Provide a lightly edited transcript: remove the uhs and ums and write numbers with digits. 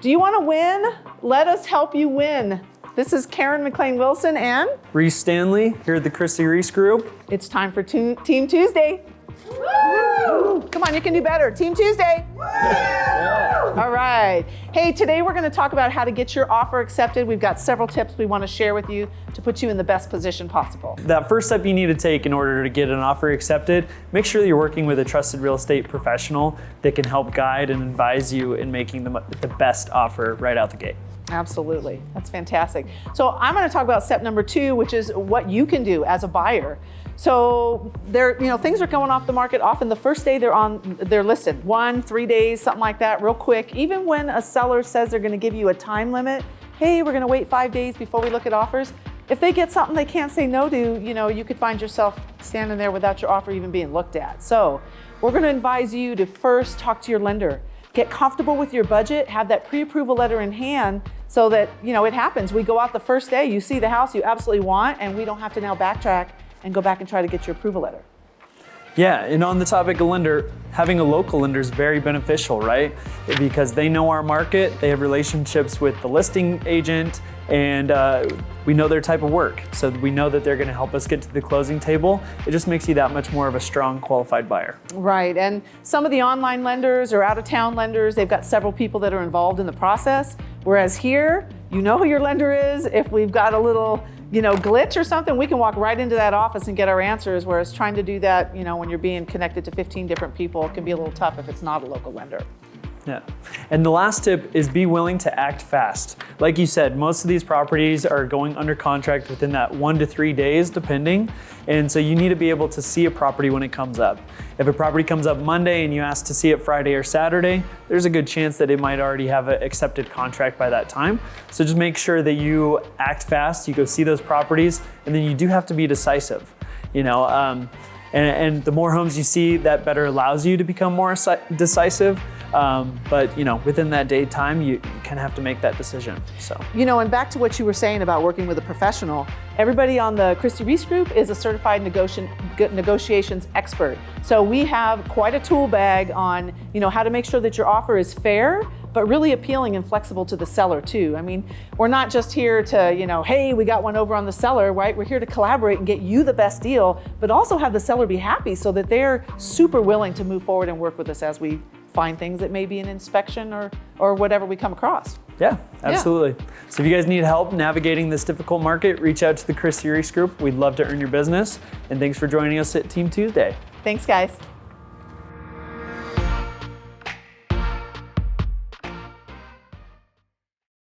Do you want to win? Let us help you win. This is Karen McLean-Wilson and Reece Stanley here at the Christi Reece Group. it's time for Team Tuesday. Woo! Come on, you can do better. Team Tuesday. All right. Hey, today we're going to talk about how to get your offer accepted. We've got several tips we want to share with you to put you in the best position possible. That first step you need to take in order to get an offer accepted, make sure that you're working with a trusted real estate professional that can help guide and advise you in making the best offer right out the gate. Absolutely. That's fantastic. So I'm going to talk about step number 2, which is what you can do as a buyer. So things are going off the market. Often the first day they're listed, 3 days, something like that, real quick. Even when a seller says they're going to give you a time limit, hey, we're going to wait 5 days before we look at offers. If they get something they can't say no to, you could find yourself standing there without your offer even being looked at. So we're going to advise you to first talk to your lender. Get comfortable with your budget, have that pre-approval letter in hand so that, it happens. We go out the first day, you see the house you absolutely want, and we don't have to now backtrack and go back and try to get your approval letter. Yeah, and on the topic of lender, having a local lender is very beneficial, right? Because they know our market, they have relationships with the listing agent, and we know their type of work. So we know that they're gonna help us get to the closing table. It just makes you that much more of a strong, qualified buyer. Right, and some of the online lenders or out-of-town lenders, they've got several people that are involved in the process. Whereas here, you know who your lender is. If we've got a little glitch or something, we can walk right into that office and get our answers, whereas trying to do that, when you're being connected to 15 different people, it can be a little tough if it's not a local lender. Yeah, and the last tip is be willing to act fast. Like you said, most of these properties are going under contract within that 1 to 3 days, depending. And so you need to be able to see a property when it comes up. If a property comes up Monday and you ask to see it Friday or Saturday, there's a good chance that it might already have an accepted contract by that time. So just make sure that you act fast, you go see those properties, and then you do have to be decisive. And the more homes you see, that better allows you to become more decisive. But within that day time, you kind of have to make that decision. So and back to what you were saying about working with a professional, everybody on the Christi Reece Group is a certified negotiations expert. So we have quite a tool bag on how to make sure that your offer is fair, but really appealing and flexible to the seller too. I mean, we're not just here to, hey, we got one over on the seller, right? We're here to collaborate and get you the best deal, but also have the seller be happy so that they're super willing to move forward and work with us as we find things that may be an inspection or whatever we come across. Yeah, absolutely. Yeah. So if you guys need help navigating this difficult market, reach out to the Christi Reece Group. We'd love to earn your business. And thanks for joining us at Team Tuesday. Thanks, guys.